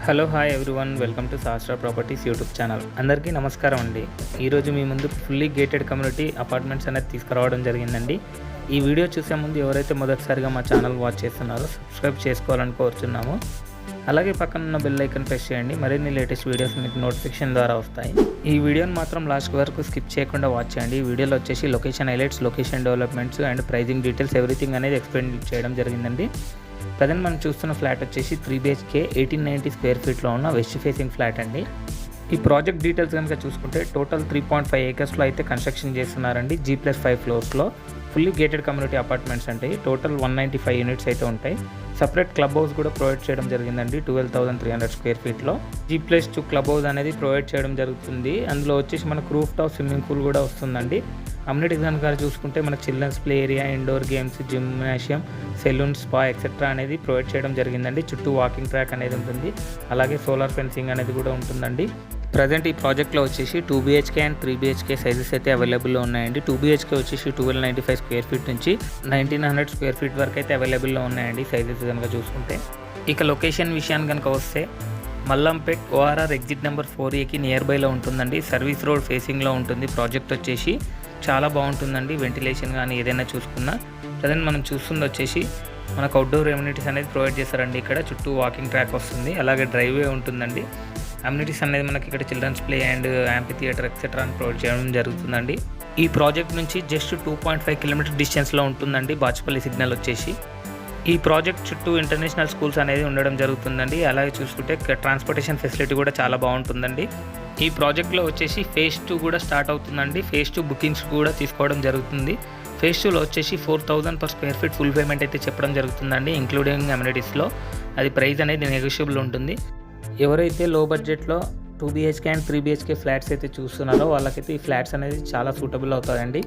Hello hi everyone, welcome to శాస్త్ర properties YouTube channel. అందరికీ నమస్కారం అండి. ఈరోజు మీ ముందు ఫుల్లీ గేటెడ్ కమ్యూనిటీ అపార్ట్మెంట్స్ అనేది తీసుకురావడం జరిగిందండి. ఈ వీడియో చూసే ముందు ఎవరైతే మొదటిసారిగా మా ఛానల్ వాచ్ చేస్తున్నారో సబ్స్క్రైబ్ చేసుకోవాలని కోరుచున్నాము. అలాగే పక్కన ఉన్న బెల్ ఐకాన్ ప్రెస్ చేయండి. మరిన్ని లేటెస్ట్ వీడియోస్ మీకు నోటిఫికేషన్ ద్వారా వస్తాయి. ఈ వీడియోని మాత్రం లాస్ట్ వరకు స్కిప్ చేయకుండా వాచ్ చేయండి. ఈ వీడియోలో వచ్చేసి location highlights, location developments and pricing details everything అనేది ఎక్స్ప్లెయిన్ చేయడం జరిగిందండి. ప్రజెంట్ మనం చూస్తున్న ఫ్లాట్ వచ్చేసి 3 BHK 1890 స్క్వేర్ ఫీట్లో ఉన్న వెస్ట్ ఫేసింగ్ ఫ్లాట్ అండి. ఈ ప్రాజెక్ట్ డీటెయిల్స్ కనుక చూసుకుంటే టోటల్ 3.5 acresలో అయితే కన్స్ట్రక్షన్ చేస్తున్నారండి. G+5 ఫ్లోర్స్లో ఫుల్లీ గేటెడ్ కమ్యూనిటీ అపార్ట్మెంట్స్ ఉంటాయి. టోటల్ 195 యూనిట్స్ అయితే ఉంటాయి. సపరేట్ క్లబ్ హౌస్ కూడా ప్రొవైడ్ చేయడం జరిగిందండి. 12,300 స్క్వేర్ ఫీట్లో G+2 క్లబ్ హౌస్ అనేది ప్రొవైడ్ చేయడం జరుగుతుంది. అందులో వచ్చేసి మనకు రూఫ్ టాప్ స్విమ్మింగ్ పూల్ కూడా వస్తుందండి. అమ్యూనిటీస్ కనుక చూసుకుంటే మనకు children's play area, indoor games, gymnasium, salon, spa etcetera అనేది ప్రొవైడ్ చేయడం జరిగిందండి. చుట్టూ వాకింగ్ ట్రాక్ అనేది ఉంటుంది. అలాగే సోలార్ ఫెన్సింగ్ అనేది కూడా ఉంటుందండి. ప్రజెంట్ ఈ ప్రాజెక్ట్లో వచ్చేసి 2 BHK అండ్ 3 BHK సైజెస్ అయితే అవైలబుల్లో ఉన్నాయండి. 2 BHK వచ్చేసి 1295 స్క్వేర్ ఫీట్ నుంచి 1900 స్క్వేర్ ఫీట్ వరకు అయితే అవైలబుల్లో ఉన్నాయండి సైజెస్ కనుక చూసుకుంటే. ఇక లొకేషన్ విషయాన్ని కనుక వస్తే Mallampet ORR exit number 4A near బైలో ఉంటుందండి. సర్వీస్ రోడ్ ఫేసింగ్లో ఉంటుంది. ప్రాజెక్ట్ వచ్చేసి చాలా బాగుంటుందండి. వెంటిలేషన్ కానీ ఏదైనా చూసుకున్నా. ప్రజెంట్ మనం చూస్తుంది వచ్చేసి మనకు అవుట్డోర్ ఎమ్యూనిటీస్ అనేది ప్రొవైడ్ చేస్తారండి. ఇక్కడ చుట్టూ వాకింగ్ ట్రాక్ వస్తుంది. అలాగే డ్రైవే ఉంటుందండి. అమ్యూనిటీస్ అనేది మనకి ఇక్కడ children's play and amphitheatre etcetera అని ప్రొవైడ్ చేయడం జరుగుతుందండి. ఈ ప్రాజెక్ట్ నుంచి జస్ట్ 2.5 కిలోమీటర్ డిస్టెన్స్లో ఉంటుందండి బాచుపల్లి సిగ్నల్ వచ్చేసి. ఈ ప్రాజెక్ట్ చుట్టూ ఇంటర్నేషనల్ స్కూల్స్ అనేది ఉండడం జరుగుతుందండి. అలాగే చూసుకుంటే ట్రాన్స్పోర్టేషన్ ఫెసిలిటీ కూడా చాలా బాగుంటుందండి. ఈ ప్రాజెక్ట్లో వచ్చేసి ఫేజ్ 2 కూడా స్టార్ట్ అవుతుందండి. ఫేజ్ 2 బుకింగ్స్ కూడా తీసుకోవడం జరుగుతుంది. ఫేజ్ 2లో వచ్చేసి 4,000 per square feet full payment అయితే చెప్పడం జరుగుతుందండి, ఇంక్లూడింగ్ అమ్యూనిటీస్లో. అది ప్రైస్ అనేది నెగోషియబుల్ ఉంటుంది. ఎవరైతే లో బడ్జెట్లో 2 BHK అండ్ 3 BHK ఫ్లాట్స్ అయితే చూస్తున్నారో వాళ్ళకైతే ఈ ఫ్లాట్స్ అనేది చాలా సూటబుల్ అవుతాయండి.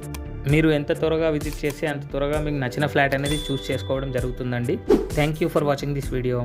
మీరు ఎంత త్వరగా విజిట్ చేస్తే అంత త్వరగా మీకు నచ్చిన ఫ్లాట్ అనేది చూస్ చేసుకోవడం జరుగుతుందండి. Thank you for watching this video.